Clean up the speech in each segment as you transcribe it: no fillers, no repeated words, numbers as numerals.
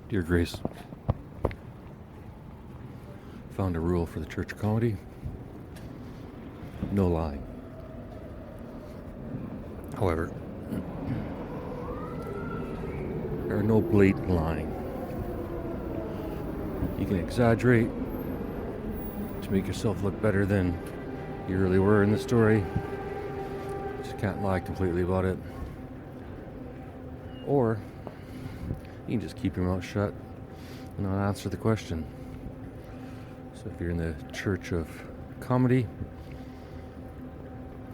Dear Grace, found a rule for the Church of Comedy. No lying. However, there are no blatant lying. You can exaggerate to make yourself look better than you really were in the story. Just can't lie completely about it. Or you can just keep your mouth shut and not answer the question. So if you're in the Church of Comedy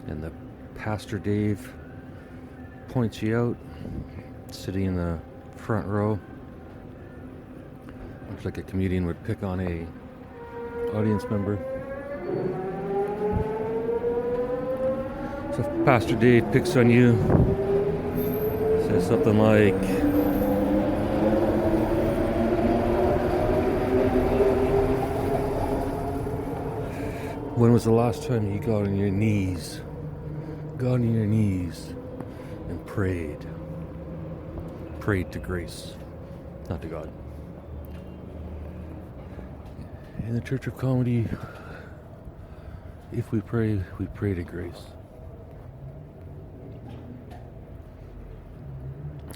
and the Pastor Dave points you out, sitting in the front row, looks like a comedian would pick on a audience member. So if Pastor Dave picks on you, says something like, when was the last time you got on your knees? Got on your knees and prayed. Prayed to grace, not to God. In the Church of Comedy, if we pray to grace.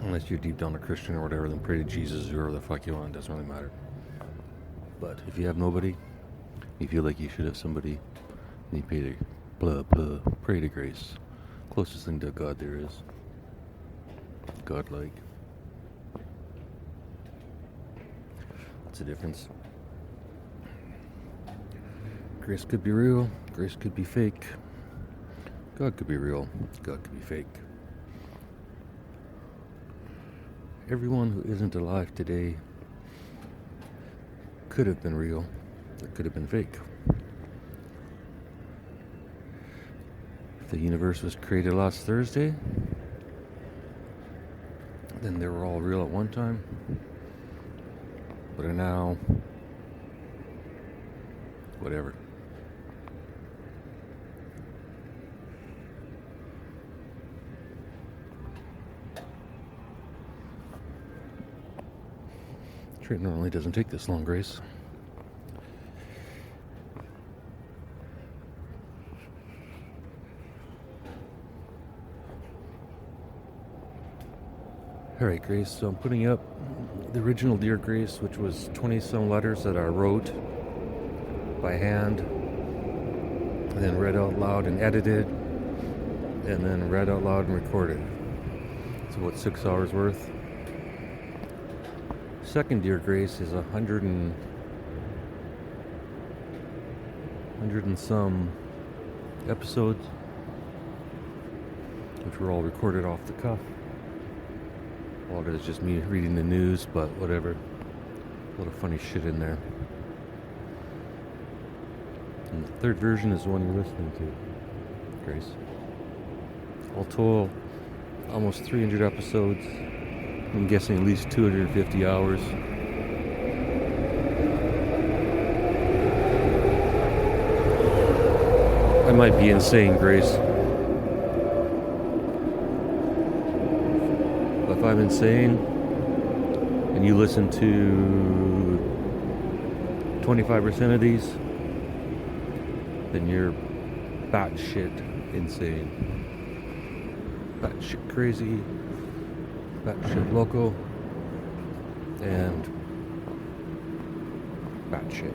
Unless you're deep down a Christian or whatever, then pray to Jesus, whoever the fuck you want, doesn't really matter. But if you have nobody, you feel like you should have somebody, then you pray to grace. Closest thing to God there is. God-like. What's the difference? Grace could be real, grace could be fake. God could be real, God could be fake. Everyone who isn't alive today could have been real, or could have been fake. If the universe was created last Thursday, then they were all real at one time, but are now whatever. It normally doesn't take this long, Grace. Alright, Grace, so I'm putting up the original Dear Grace, which was 20-some letters that I wrote by hand, and then read out loud and edited, and then read out loud and recorded. It's about 6 hours worth. Second Dear Grace is 100 and some episodes, which were all recorded off the cuff. A lot of it is just me reading the news, but whatever. A lot of funny shit in there. And the third version is the one you're listening to, Grace. All told, almost 300 episodes. I'm guessing at least 250 hours. I might be insane, Grace. But if I'm insane and you listen to 25% of these, then you're batshit insane. Batshit crazy. Batshit loco, and batshit.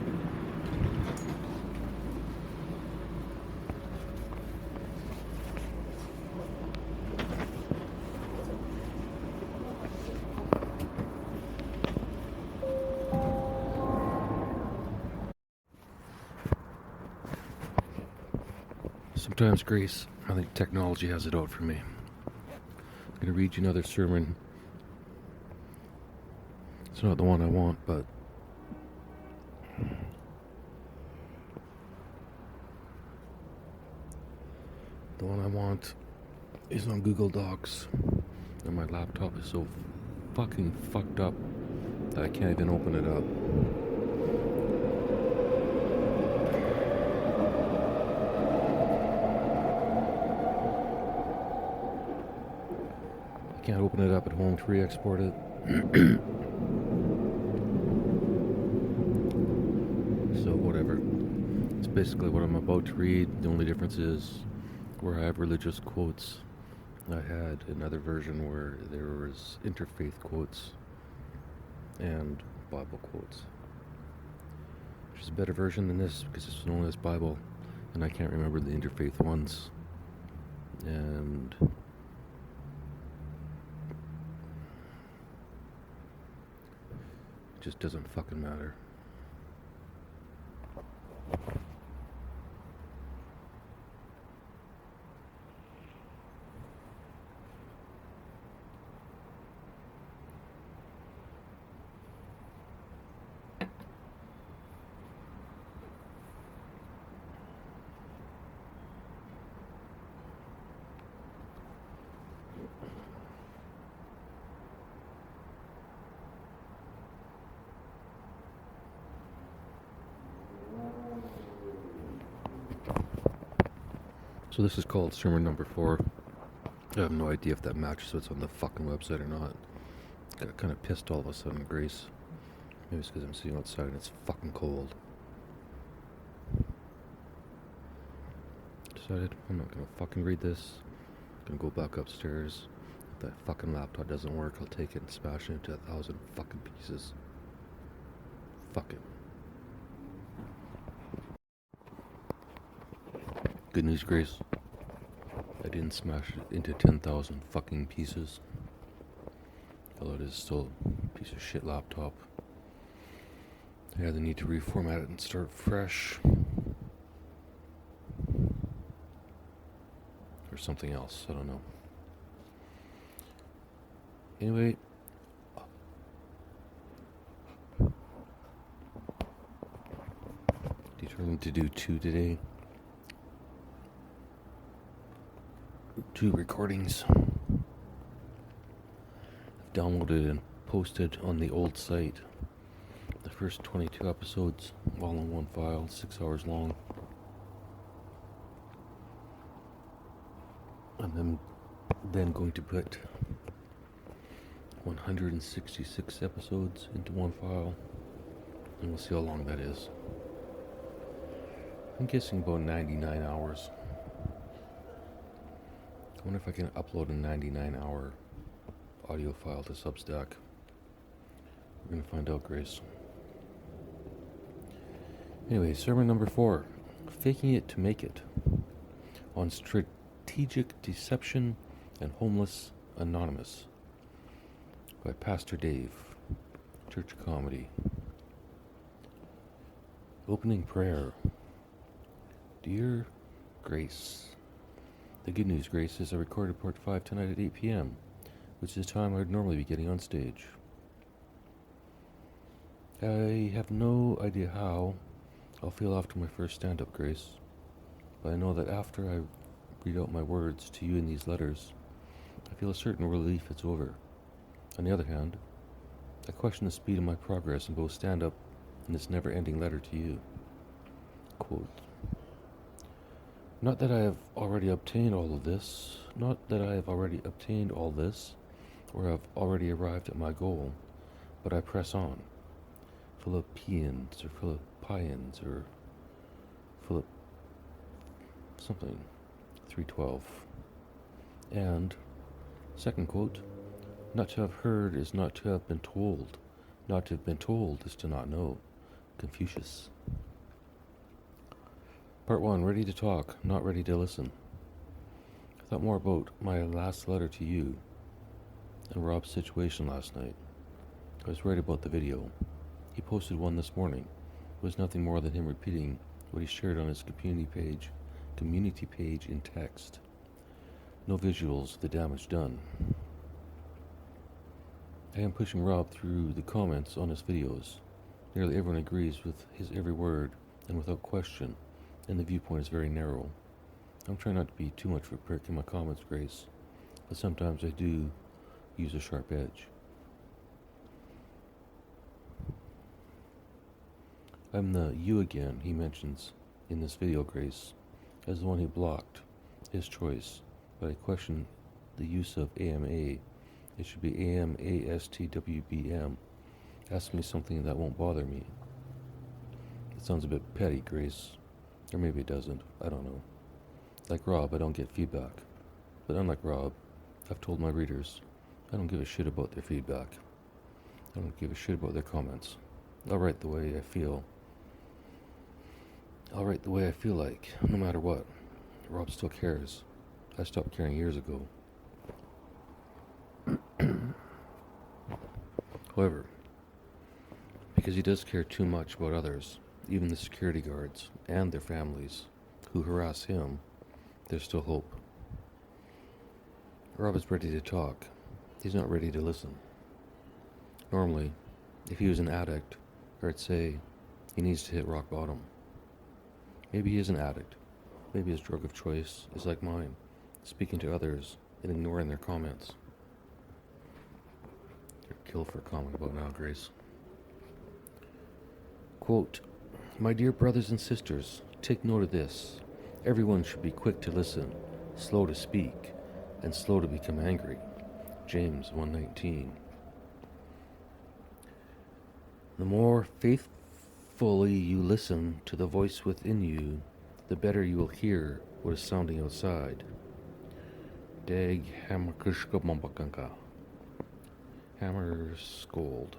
Sometimes, Grace, I think technology has it out for me. I'm going to read you another sermon. It's not the one I want, but the one I want is on Google Docs, and my laptop is so fucking fucked up that I can't even open it up. I can't open it up at home to re-export it. whatever. It's basically what I'm about to read. The only difference is where I have religious quotes. I had another version where there was interfaith quotes and Bible quotes. Which is a better version than this because it's known as Bible, and I can't remember the interfaith ones. And it just doesn't fucking matter. So this is called sermon number 4. I have no idea if that matches what's on the fucking website or not. Got kind of pissed all of a sudden, Grace. Maybe it's because I'm sitting outside and it's fucking cold. Decided I'm not gonna fucking read this. I'm gonna go back upstairs. If that fucking laptop doesn't work, I'll take it and smash it into 1,000 fucking pieces. Fuck it. Good news, Grace. I didn't smash it into 10,000 fucking pieces. Although it is still a piece of shit laptop. I either need to reformat it and start fresh, or something else. I don't know. Anyway, determined to do 2 today. 2 recordings. I've downloaded and posted on the old site the first 22 episodes, all in one file, 6 hours long. I'm then going to put 166 episodes into one file, and we'll see how long that is. I'm guessing about 99 hours. I wonder if I can upload a 99-hour audio file to Substack. We're going to find out, Grace. Anyway, sermon number 4. Faking it to make it. On strategic deception and homeless anonymous. By Pastor Dave. Church comedy. Opening prayer. Dear Grace. The good news, Grace, is I recorded part 5 tonight at 8 p.m., which is the time I would normally be getting on stage. I have no idea how I'll feel after my first stand-up, Grace, but I know that after I read out my words to you in these letters, I feel a certain relief it's over. On the other hand, I question the speed of my progress in both stand-up and this never-ending letter to you. Quote, Not that I have already obtained all this, or have already arrived at my goal, but I press on. Philippians, or Philip something, 3:12. And, second quote, not to have heard is not to have been told. Not to have been told is to not know. Confucius. Part 1, ready to talk, not ready to listen. I thought more about my last letter to you and Rob's situation last night. I was right about the video. He posted one this morning. It was nothing more than him repeating what he shared on his community page in text. No visuals of the damage done. I am pushing Rob through the comments on his videos. Nearly everyone agrees with his every word and without question, and the viewpoint is very narrow. I'm trying not to be too much of a prick in my comments, Grace, but sometimes I do use a sharp edge. I'm the you again he mentions in this video, Grace, as the one he blocked, his choice, but I question the use of AMA. It should be AMASTWBM. Ask me something that won't bother me. Sounds a bit petty, Grace. Or maybe it doesn't. I don't know. Like Rob, I don't get feedback. But unlike Rob, I've told my readers, I don't give a shit about their feedback. I don't give a shit about their comments. I'll write the way I feel. I'll write the way I feel like, no matter what. Rob still cares. I stopped caring years ago. However, because he does care too much about others, even the security guards and their families who harass him, there's still hope. Rob is ready to talk. He's not ready to listen. Normally, if he was an addict, I'd say he needs to hit rock bottom. Maybe he is an addict. Maybe his drug of choice is like mine, speaking to others and ignoring their comments. You're killed for a comment about now, Grace. Quote, "My dear brothers and sisters, take note of this. Everyone should be quick to listen, slow to speak, and slow to become angry." James 1:19. The more faithfully you listen to the voice within you, the better you will hear what is sounding outside. Dag Hammerkushkabombakanga. Hammer Scold.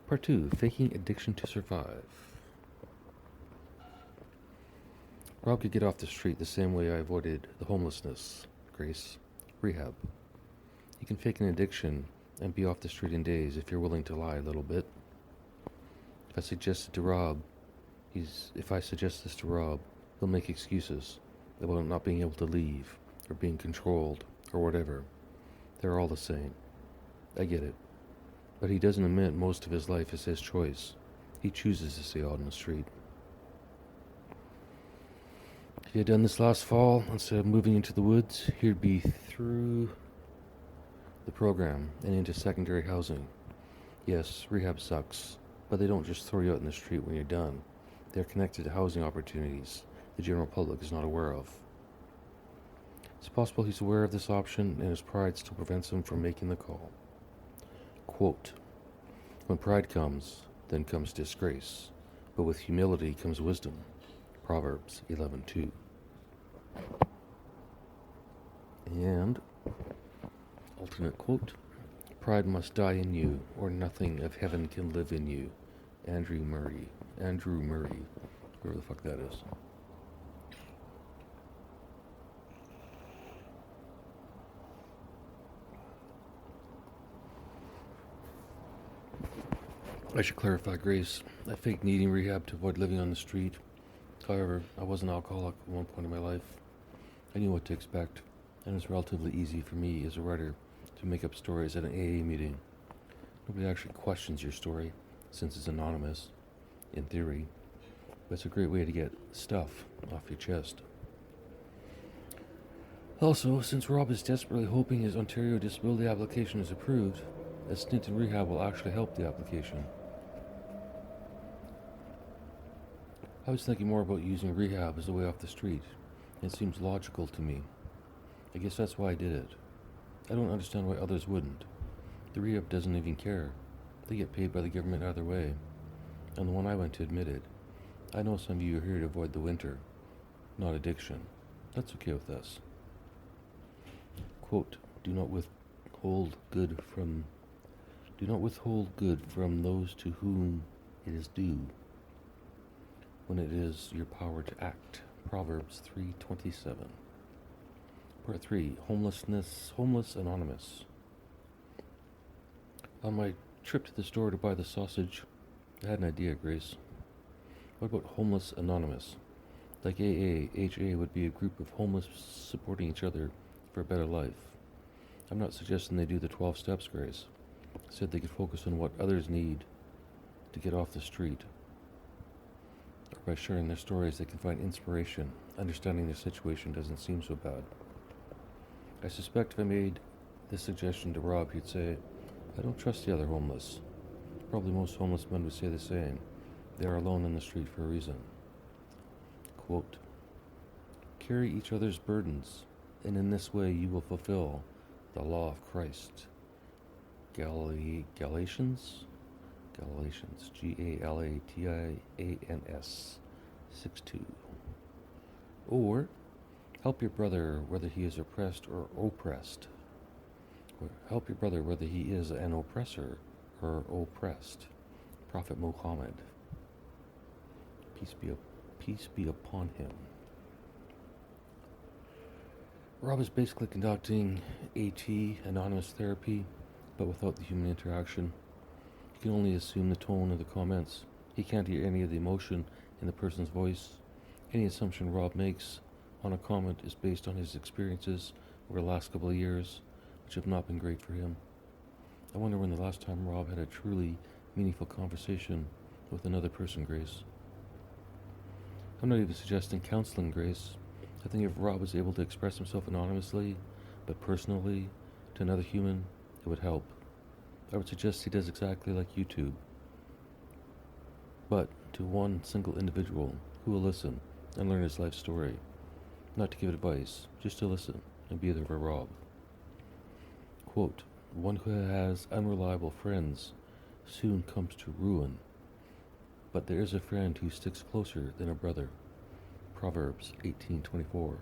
Part 2, Faking Addiction to Survive. Rob could get off the street the same way I avoided the homelessness, Grace. Rehab. You can fake an addiction and be off the street in days if you're willing to lie a little bit. If I suggest this to Rob, he'll make excuses about not being able to leave, or being controlled, or whatever. They're all the same. I get it. But he doesn't admit most of his life is his choice. He chooses to stay out on the street. If he had done this last fall, instead of moving into the woods, he'd be through the program and into secondary housing. Yes, rehab sucks, but they don't just throw you out in the street when you're done. They're connected to housing opportunities the general public is not aware of. It's possible he's aware of this option and his pride still prevents him from making the call. Quote, "When pride comes, then comes disgrace, but with humility comes wisdom." Proverbs 11:2. And alternate quote, "Pride must die in you, or nothing of heaven can live in you." Andrew Murray, whoever the fuck that is. I should clarify, Grace. I faked needing rehab to avoid living on the street. However, I was an alcoholic at one point in my life. I knew what to expect, and it was relatively easy for me as a writer to make up stories at an AA meeting. Nobody actually questions your story, since it's anonymous, in theory, but it's a great way to get stuff off your chest. Also, since Rob is desperately hoping his Ontario disability application is approved, a stint in rehab will actually help the application. I was thinking more about using rehab as a way off the street. It seems logical to me. I guess that's why I did it. I don't understand why others wouldn't. The rehab doesn't even care. They get paid by the government either way. And the one I went to admitted, I know some of you are here to avoid the winter, not addiction. That's okay with us. Quote, do not withhold good from those to whom it is due, when it is your power to act. Proverbs 3:27. Part 3, Homeless Anonymous. On my trip to the store to buy the sausage, I had an idea, Grace. What about Homeless Anonymous? Like AA, HA would be a group of homeless supporting each other for a better life. I'm not suggesting they do the 12 steps, Grace. I said they could focus on what others need to get off the street. Or by sharing their stories, they can find inspiration. Understanding their situation doesn't seem so bad. I suspect if I made this suggestion to Rob, he'd say, I don't trust the other homeless. Probably most homeless men would say the same. They are alone in the street for a reason. Quote, carry each other's burdens, and in this way you will fulfill the law of Christ. Galatians Galatians, Galatians 6:2. Or, help your brother whether he is oppressed or oppressed. Or help your brother whether he is an oppressor or oppressed. Prophet Muhammad, peace be upon him. Rob is basically conducting AT, anonymous therapy, but without the human interaction. He can only assume the tone of the comments. He can't hear any of the emotion in the person's voice. Any assumption Rob makes on a comment is based on his experiences over the last couple of years, which have not been great for him. I wonder when the last time Rob had a truly meaningful conversation with another person, Grace. I'm not even suggesting counseling, Grace. I think if Rob was able to express himself anonymously, but personally, to another human, it would help. I would suggest he does exactly like YouTube, but to one single individual who will listen and learn his life story. Not to give advice, just to listen and be there for Rob. Quote, one who has unreliable friends soon comes to ruin, but there is a friend who sticks closer than a brother. Proverbs 18:24.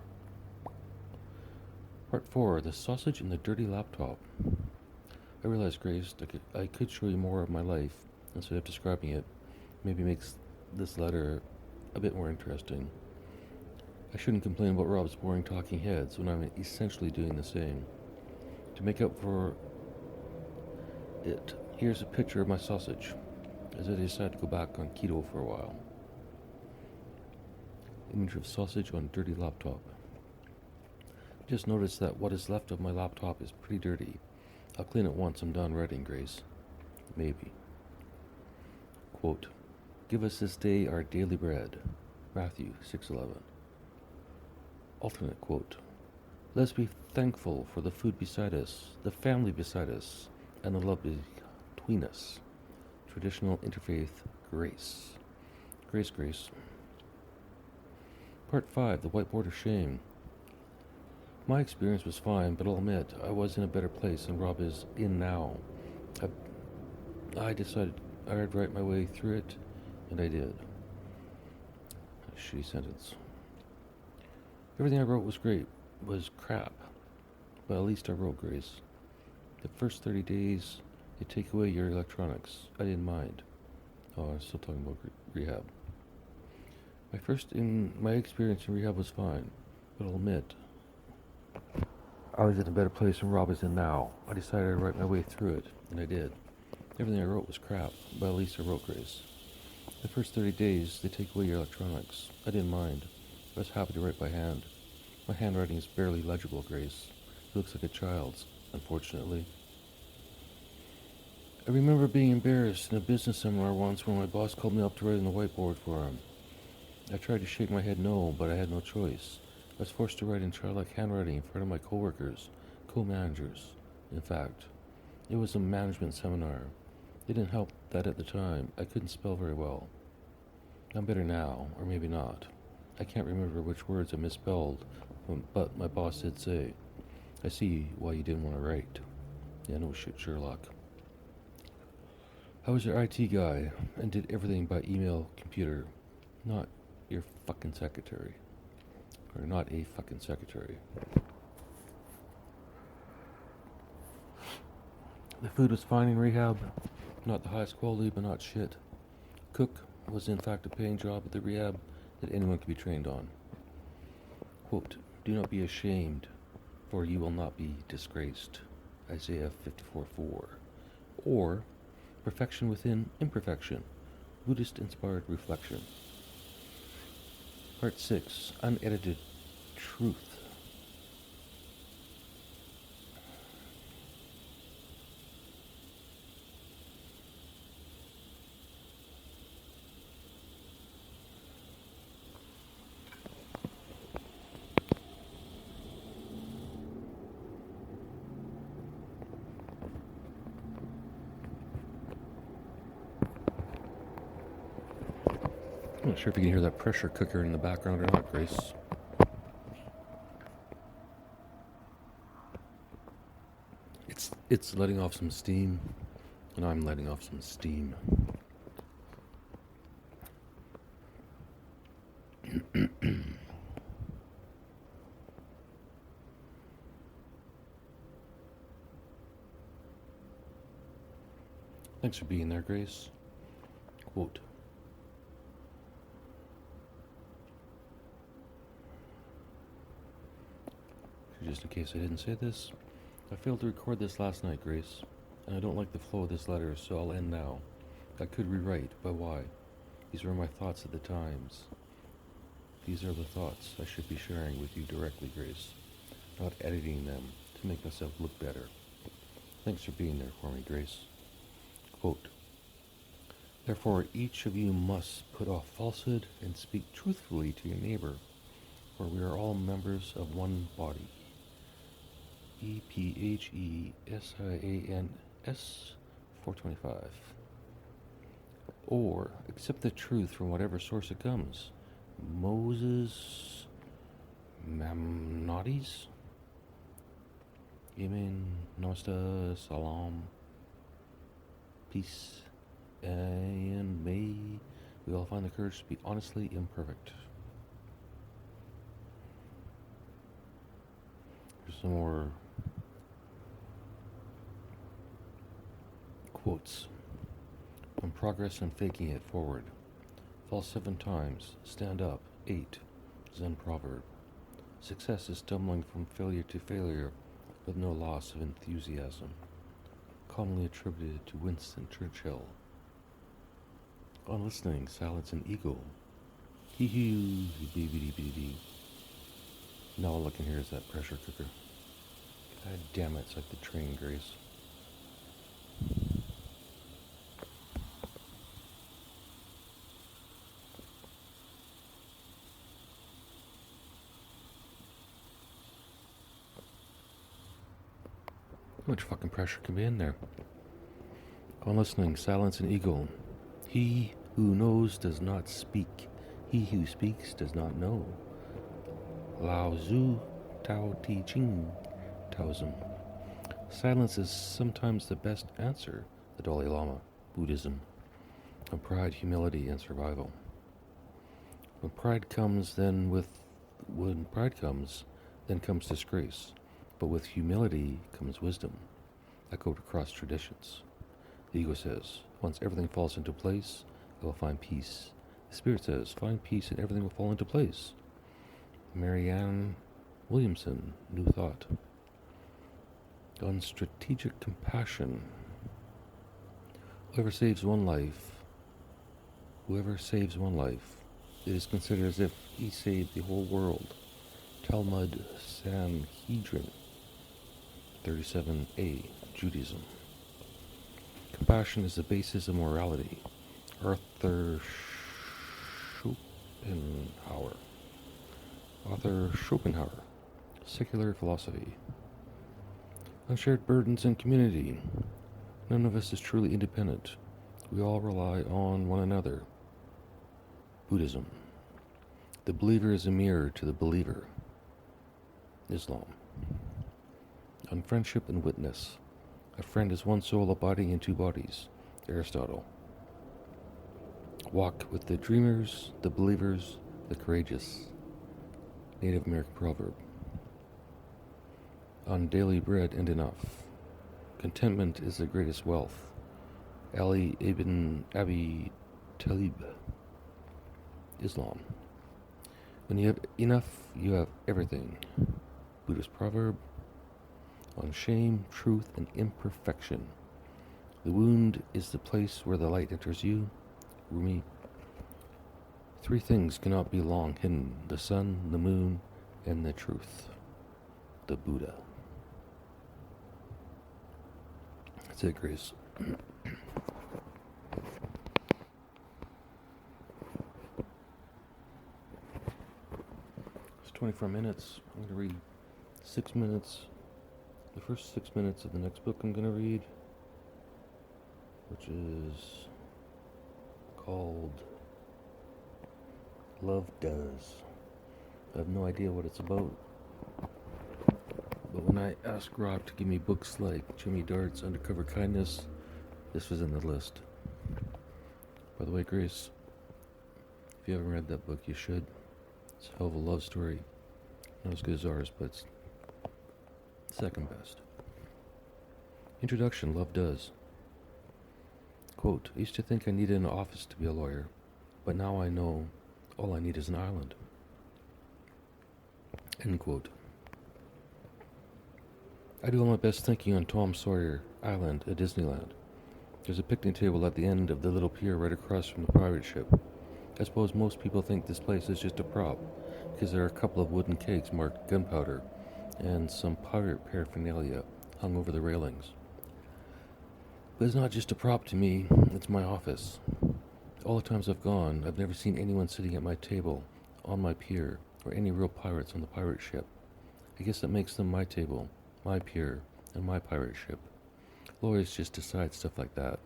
Part 4, the sausage and the dirty laptop. I realized, Grace, I could show you more of my life instead of describing it. Maybe makes this letter a bit more interesting. I shouldn't complain about Rob's boring talking heads when I'm essentially doing the same. To make up for it, here's a picture of my sausage, as I decided to go back on keto for a while. Image of sausage on dirty laptop. Just noticed that what is left of my laptop is pretty dirty. I'll clean it once I'm done writing, Grace. Maybe. Quote, give us this day our daily bread. Matthew 6:11. Alternate quote, let's be thankful for the food beside us, the family beside us, and the love between us. Traditional interfaith grace. Grace. Part 5, the whiteboard of shame. My experience was fine, but I'll admit I was in a better place than Rob is in now. I decided I'd write my way through it, and I did. A shitty sentence. Everything I wrote was great, was crap, but at least I wrote, Grace. The first 30 days, they take away your electronics. I didn't mind. Oh, I'm still talking about rehab. My experience in rehab was fine, but I'll admit, I was in a better place than Rob is in now. I decided I'd write my way through it, and I did. Everything I wrote was crap, but at least I wrote, Grace. The first 30 days, they take away your electronics. I didn't mind. I was happy to write by hand. My handwriting is barely legible, Grace. It looks like a child's, unfortunately. I remember being embarrassed in a business seminar once when my boss called me up to write on the whiteboard for him. I tried to shake my head no, but I had no choice. I was forced to write in childlike handwriting in front of my coworkers, co-managers. In fact, it was a management seminar. It didn't help that at the time I couldn't spell very well. I'm better now, or maybe not. I can't remember which words I misspelled, but my boss did say, I see why you didn't want to write. Yeah, no shit, Sherlock. I was your IT guy and did everything by email computer, not your fucking secretary. Or not a fucking secretary. The food was fine in rehab. Not the highest quality, but not shit. Cook was in fact a paying job at the rehab that anyone could be trained on. Quote, do not be ashamed, for you will not be disgraced. Isaiah 54:4. Or, perfection within imperfection. Buddhist-inspired reflection. Part 6, unedited truth. I'm not sure if you can hear that pressure cooker in the background or not, Grace. It's letting off some steam. And I'm letting off some steam. Thanks for being there, Grace. Quote. Just in case I didn't say this, I failed to record this last night, Grace, and I don't like the flow of this letter, so I'll end now. I could rewrite, but why? These were my thoughts at the times. These are the thoughts I should be sharing with you directly, Grace, not editing them to make myself look better. Thanks for being there for me, Grace. Quote, therefore, each of you must put off falsehood and speak truthfully to your neighbor, for we are all members of one body. EPHESIANS 425. Or accept the truth from whatever source it comes. Moses Mamnades? Amen. Namaste. Salam. Peace. And may we all find the courage to be honestly imperfect. Here's some more quotes. On progress and faking it forward. Fall 7 times. Stand up. 8. Zen proverb. Success is stumbling from failure to failure with no loss of enthusiasm. Commonly attributed to Winston Churchill. On listening, silence and ego. Hee-hee, dee-dee-dee-dee-dee. Now all I can hear is that pressure cooker. God damn it, it's like the train, Grace. How much fucking pressure can be in there? On listening, silence and ego. He who knows does not speak. He who speaks does not know. Lao Tzu, Tao Te Ching, Taoism. Silence is sometimes the best answer, the Dalai Lama, Buddhism. On pride, humility, and survival. When pride comes, then comes disgrace. But with humility comes wisdom, echoed across traditions. The ego says, once everything falls into place, I will find peace. The spirit says, find peace and everything will fall into place. Marianne Williamson, New Thought. On strategic compassion. Whoever saves one life, it is considered as if he saved the whole world. Talmud Sanhedrin 37a, Judaism. Compassion is the basis of morality. Arthur Schopenhauer. Secular philosophy. Unshared burdens and community. None of us is truly independent. We all rely on one another. Buddhism. The believer is a mirror to the believer. Islam. On friendship and witness. A friend is one soul abiding in 2 bodies. Aristotle. Walk with the dreamers, the believers, the courageous. Native American proverb. On daily bread and enough. Contentment is the greatest wealth. Ali ibn Abi Talib. Islam. When you have enough, you have everything. Buddhist proverb. On shame, truth, and imperfection. The wound is the place where the light enters you. Rumi. 3 things cannot be long hidden: the sun, the moon, and the truth. The Buddha. That's it, Grace. It's 24 minutes. I'm going to read 6 minutes. The first 6 minutes of the next book I'm going to read, which is called Love Does. I have no idea what it's about, but when I asked Grok to give me books like Jimmy Dart's Undercover Kindness This was in the list. By the way, Grace, if you haven't read that book, you should. It's a hell of a love story. Not as good as ours, but it's second best. Introduction, Love Does. Quote, I used to think I needed an office to be a lawyer, but now I know all I need is an island. End quote. I do all my best thinking on Tom Sawyer Island at Disneyland. There's a picnic table at the end of the little pier right across from the pirate ship. I suppose most people think this place is just a prop, because there are a couple of wooden kegs marked gunpowder and some pirate paraphernalia hung over the railings. But it's not just a prop to me, it's my office. All the times I've gone, I've never seen anyone sitting at my table, on my pier, or any real pirates on the pirate ship. I guess that makes them my table, my pier, and my pirate ship. Lawyers just decide stuff like that.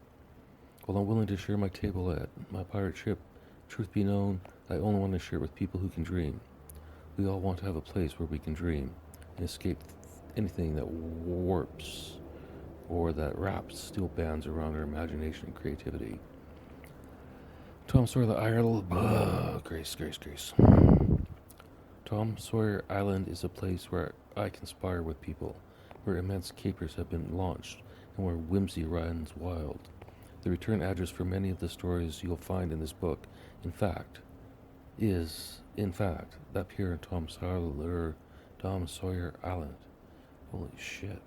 While I'm willing to share my table at my pirate ship, truth be known, I only want to share it with people who can dream. We all want to have a place where we can dream and escape anything that warps or that wraps steel bands around our imagination and creativity. Tom Sawyer Island, Grace. Tom Sawyer Island is a place where I conspire with people, where immense capers have been launched, and where whimsy runs wild. The return address for many of the stories you'll find in this book, in fact, that pier in Tom Sawyer Island. Holy shit.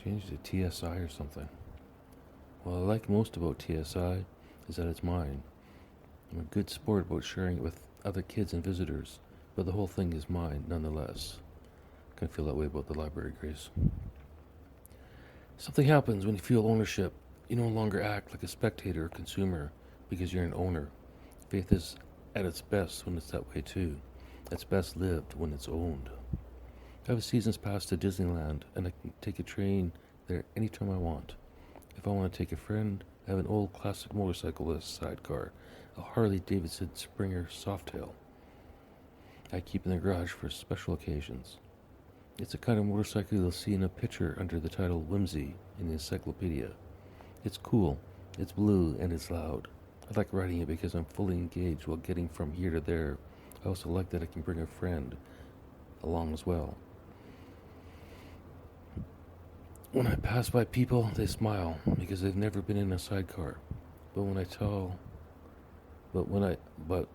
Changed to TSI or something. What I like most about TSI is that it's mine. I'm a good sport about sharing it with other kids and visitors, but the whole thing is mine nonetheless. I kind of feel that way about the library, Grace. Something happens when you feel ownership. You no longer act like a spectator or consumer because you're an owner. Faith is at its best when it's that way too. It's best lived when it's owned. I have a season's pass to Disneyland, and I can take a train there anytime I want. If I want to take a friend, I have an old classic motorcyclist sidecar, a Harley Davidson Springer Softail. I keep in the garage for special occasions. It's the kind of motorcycle you'll see in a picture under the title Whimsy in the encyclopedia. It's cool, it's blue, and it's loud. I like riding it because I'm fully engaged while getting from here to there. I also like that I can bring a friend along as well. When I pass by people, they smile because they've never been in a sidecar. But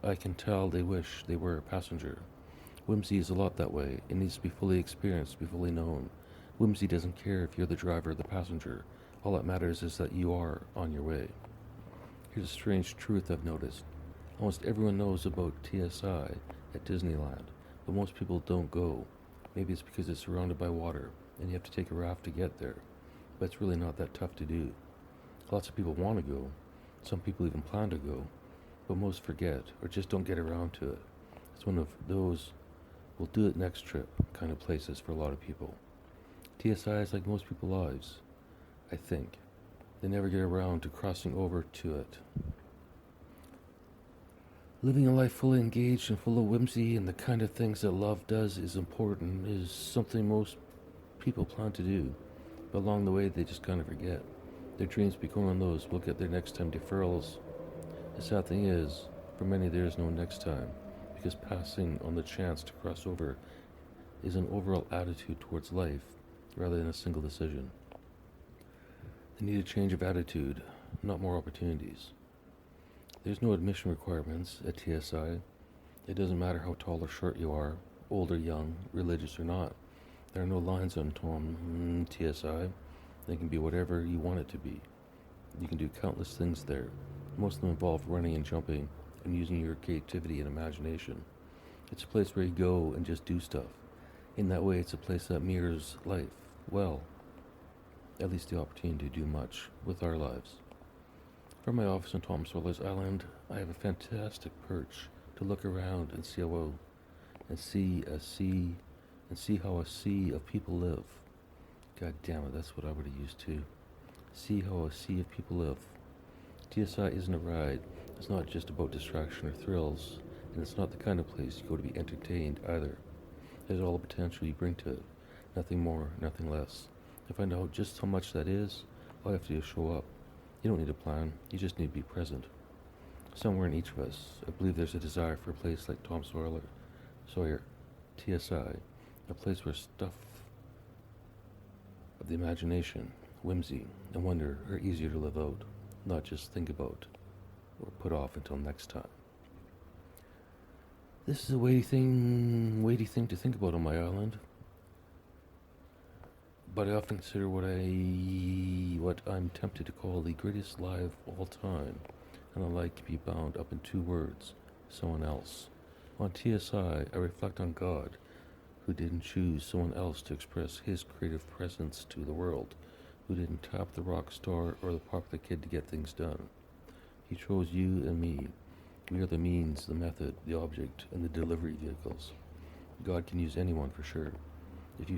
I can tell they wish they were a passenger. Whimsy is a lot that way. It needs to be fully experienced, to be fully known. Whimsy doesn't care if you're the driver or the passenger. All that matters is that you are on your way. Here's a strange truth I've noticed. Almost everyone knows about TSI at Disneyland, but most people don't go. Maybe it's because it's surrounded by water, and you have to take a raft to get there. But it's really not that tough to do. Lots of people want to go. Some people even plan to go, but most forget or just don't get around to it. It's one of those we'll do it next trip kind of places for a lot of people. TSI is like most people's lives, I think. They never get around to crossing over to it. Living a life fully engaged and full of whimsy and the kind of things that love does is important, is something most people plan to do. But along the way, they just kind of forget. Their dreams become one of those will get their next time deferrals. The sad thing is, for many there is no next time, because passing on the chance to cross over is an overall attitude towards life rather than a single decision. They need a change of attitude, not more opportunities. There's no admission requirements at TSI. It doesn't matter how tall or short you are, old or young, religious or not. There are no lines on TSI. They can be whatever you want it to be. You can do countless things there. Most of them involve running and jumping and using your creativity and imagination. It's a place where you go and just do stuff. In that way, it's a place that mirrors life well. At least the opportunity to do much with our lives. From my office on Tom Sawyer's Island, I have a fantastic perch to look around and see how a sea of people live. God damn it, that's what I would have used too. See how a sea of people live. TSI isn't a ride. It's not just about distraction or thrills, and it's not the kind of place you go to be entertained either. There's all the potential you bring to it. Nothing more, nothing less. To find out just how much that is, all you have to do is show up. You don't need a plan, you just need to be present. Somewhere in each of us, I believe there's a desire for a place like Tom Sawyer, TSI, a place where stuff of the imagination, whimsy, and wonder are easier to live out, not just think about or put off until next time. This is a weighty thing to think about on my island. But I often consider what I'm tempted to call the greatest lie of all time, and I like to be bound up in two words: someone else. On TSI, I reflect on God, who didn't choose someone else to express his creative presence to the world, who didn't tap the rock star or the popular kid to get things done. He chose you and me. We are the means, the method, the object, and the delivery vehicles. God can use anyone for sure. If you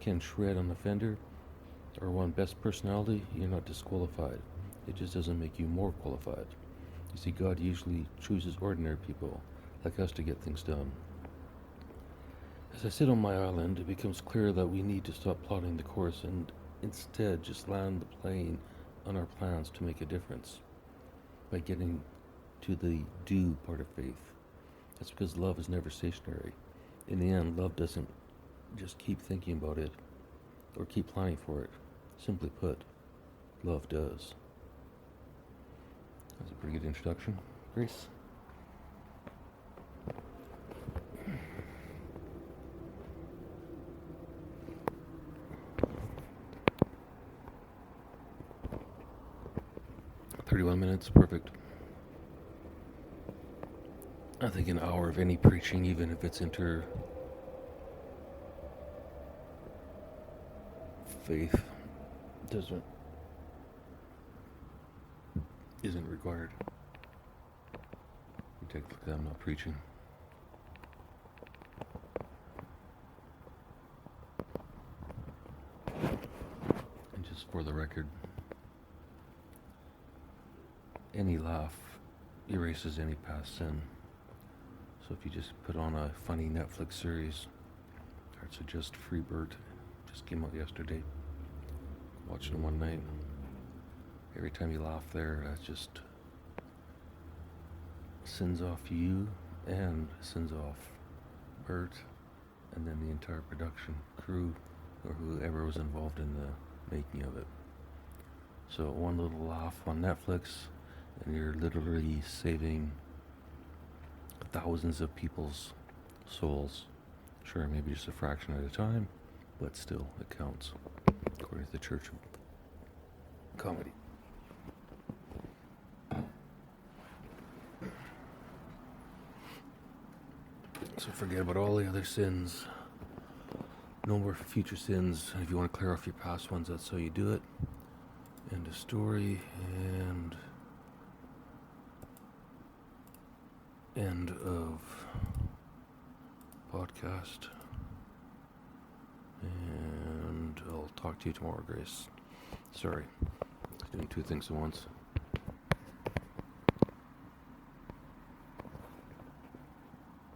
can shred on the fender or want best personality, you're not disqualified. It just doesn't make you more qualified. You see, God usually chooses ordinary people like us to get things done. As I sit on my island, it becomes clear that we need to stop plotting the course and instead just land the plane on our plans to make a difference by getting to the do part of faith. That's because love is never stationary. In the end, love doesn't just keep thinking about it or keep planning for it. Simply put, love does. That's a pretty good introduction. Grace? Minutes, perfect. I think an hour of any preaching, even if it's faith, isn't required. You take a look at that, I'm not preaching. And just for the record, any laugh erases any past sin. So if you just put on a funny Netflix series, I'd suggest Freebird. Just came out yesterday. Watched it one night. Every time you laugh there, that just sends off you and sends off Bert and then the entire production crew or whoever was involved in the making of it. So one little laugh on Netflix and you're literally saving thousands of people's souls. Sure, maybe just a fraction at a time, but still, it counts, according to the Church of Comedy. So forget about all the other sins. No more future sins. And if you want to clear off your past ones, that's how you do it. End of story, and end of podcast. And I'll talk to you tomorrow, Grace. Sorry, doing two things at once.